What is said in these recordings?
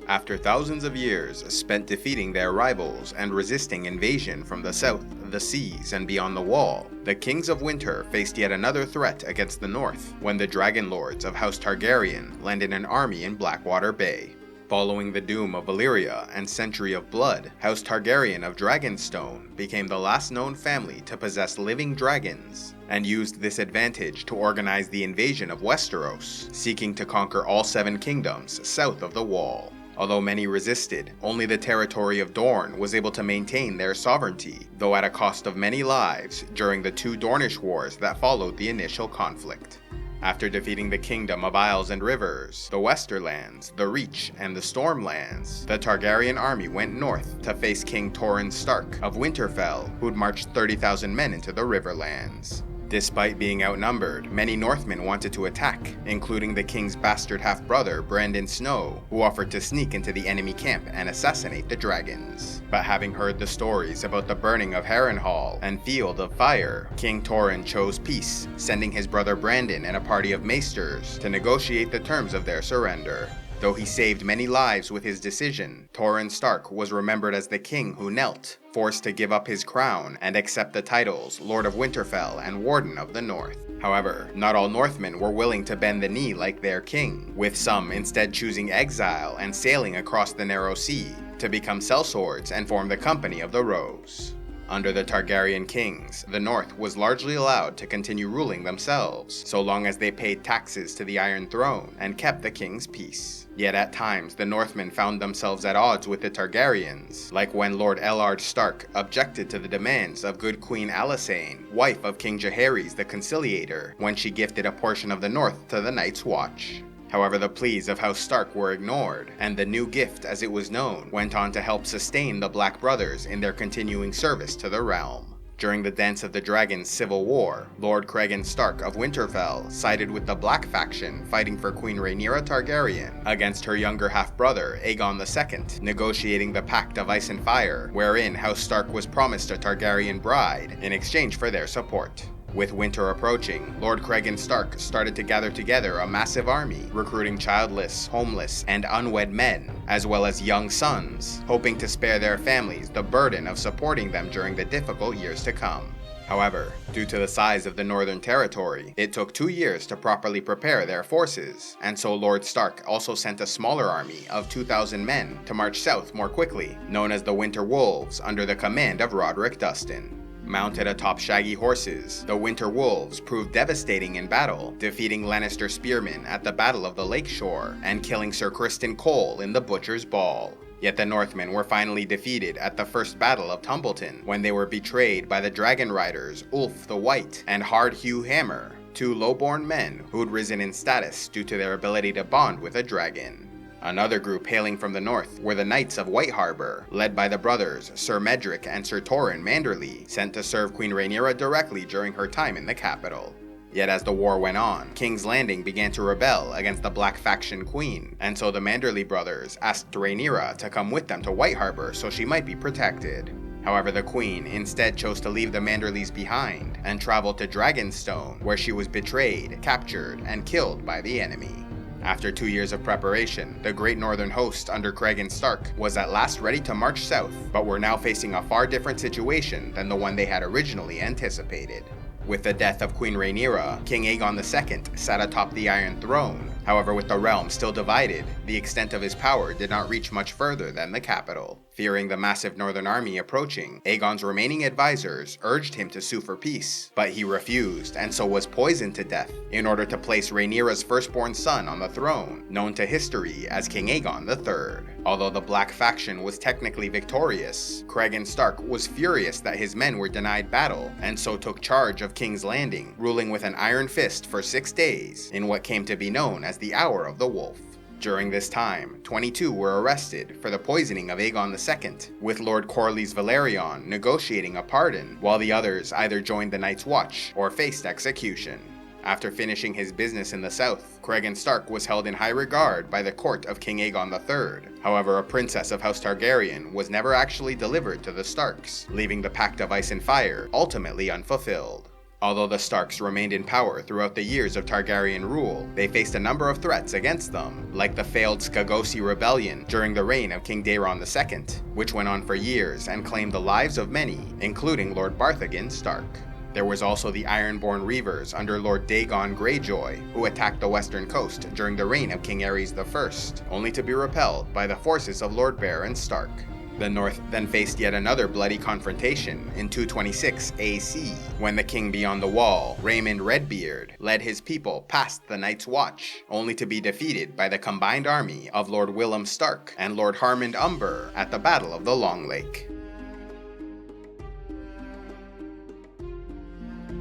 After thousands of years spent defeating their rivals and resisting invasion from the south, the seas, and beyond the Wall, the Kings of Winter faced yet another threat against the north when the Dragon Lords of House Targaryen landed an army in Blackwater Bay. Following the doom of Valyria and Century of Blood, House Targaryen of Dragonstone became the last known family to possess living dragons, and used this advantage to organize the invasion of Westeros, seeking to conquer all 7 kingdoms south of the Wall. Although many resisted, only the territory of Dorne was able to maintain their sovereignty, though at a cost of many lives during the 2 Dornish wars that followed the initial conflict. After defeating the Kingdom of Isles and Rivers, the Westerlands, the Reach, and the Stormlands, the Targaryen army went north to face King Torrhen Stark of Winterfell, who'd marched 30,000 men into the Riverlands. Despite being outnumbered, many Northmen wanted to attack, including the king's bastard half-brother Brandon Snow, who offered to sneak into the enemy camp and assassinate the dragons. But having heard the stories about the burning of Harrenhal and Field of Fire, King Torrhen chose peace, sending his brother Brandon and a party of maesters to negotiate the terms of their surrender. Though he saved many lives with his decision, Torrhen Stark was remembered as the king who knelt, forced to give up his crown and accept the titles Lord of Winterfell and Warden of the North. However, not all Northmen were willing to bend the knee like their king, with some instead choosing exile and sailing across the narrow sea to become sellswords and form the Company of the Rose. Under the Targaryen kings, the North was largely allowed to continue ruling themselves, so long as they paid taxes to the Iron Throne and kept the king's peace. Yet at times, the Northmen found themselves at odds with the Targaryens, like when Lord Ellared Stark objected to the demands of good Queen Alysanne, wife of King Jaehaerys the Conciliator, when she gifted a portion of the North to the Night's Watch. However, the pleas of House Stark were ignored, and the new gift, as it was known, went on to help sustain the Black Brothers in their continuing service to the realm. During the Dance of the Dragons Civil War, Lord Cregan Stark of Winterfell sided with the Black faction fighting for Queen Rhaenyra Targaryen against her younger half-brother Aegon II, negotiating the Pact of Ice and Fire, wherein House Stark was promised a Targaryen bride in exchange for their support. With winter approaching, Lord Cregan Stark started to gather together a massive army, recruiting childless, homeless, and unwed men, as well as young sons, hoping to spare their families the burden of supporting them during the difficult years to come. However, due to the size of the Northern Territory, it took 2 years to properly prepare their forces, and so Lord Stark also sent a smaller army of 2,000 men to march south more quickly, known as the Winter Wolves, under the command of Roderick Dustin. Mounted atop shaggy horses, the Winter Wolves proved devastating in battle, defeating Lannister spearmen at the Battle of the Lakeshore and killing Sir Criston Cole in the Butcher's Ball. Yet the Northmen were finally defeated at the First Battle of Tumbleton, when they were betrayed by the Dragon Riders Ulf the White and Hard Hugh Hammer, 2 lowborn men who'd risen in status due to their ability to bond with a dragon. Another group hailing from the north were the Knights of White Harbor, led by the brothers Sir Medric and Sir Torrhen Manderly, sent to serve Queen Rhaenyra directly during her time in the capital. Yet as the war went on, King's Landing began to rebel against the Black faction queen, and so the Manderly brothers asked Rhaenyra to come with them to White Harbor so she might be protected. However, the queen instead chose to leave the Manderlys behind and traveled to Dragonstone, where she was betrayed, captured, and killed by the enemy. After 2 years of preparation, the Great Northern Host under Cregan Stark was at last ready to march south, but were now facing a far different situation than the one they had originally anticipated. With the death of Queen Rhaenyra, King Aegon II sat atop the Iron Throne. However, with the realm still divided, the extent of his power did not reach much further than the capital. Fearing the massive northern army approaching, Aegon's remaining advisors urged him to sue for peace, but he refused and so was poisoned to death in order to place Rhaenyra's firstborn son on the throne, known to history as King Aegon III. Although the Black faction was technically victorious, Cregan Stark was furious that his men were denied battle, and so took charge of King's Landing, ruling with an iron fist for 6 days in what came to be known as the Hour of the Wolf. During this time, 22 were arrested for the poisoning of Aegon II, with Lord Corlys Velaryon negotiating a pardon, while the others either joined the Night's Watch or faced execution. After finishing his business in the south, Cregan Stark was held in high regard by the court of King Aegon III. However, a princess of House Targaryen was never actually delivered to the Starks, leaving the Pact of Ice and Fire ultimately unfulfilled. Although the Starks remained in power throughout the years of Targaryen rule, they faced a number of threats against them, like the failed Skagosi Rebellion during the reign of King Daeron II, which went on for years and claimed the lives of many, including Lord Barthagen Stark. There was also the Ironborn Reavers under Lord Dagon Greyjoy, who attacked the western coast during the reign of King Aerys I, only to be repelled by the forces of Lord Baron Stark. The North then faced yet another bloody confrontation in 226 AC, when the king beyond the wall, Raymond Redbeard, led his people past the Night's Watch, only to be defeated by the combined army of Lord Willem Stark and Lord Harmond Umber at the Battle of the Long Lake.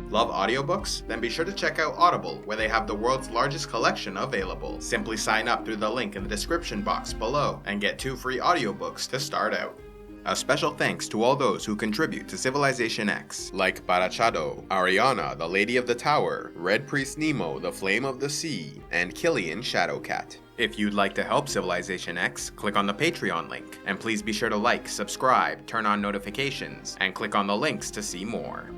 Love audiobooks? Then be sure to check out Audible, where they have the world's largest collection available. Simply sign up through the link in the description box below and get 2 free audiobooks to start out. A special thanks to all those who contribute to CivilizationEx, like Barachado, Ariana, the Lady of the Tower, Red Priest Nemo, the Flame of the Sea, and Killian Shadowcat. If you'd like to help CivilizationEx, click on the Patreon link, and please be sure to like, subscribe, turn on notifications, and click on the links to see more.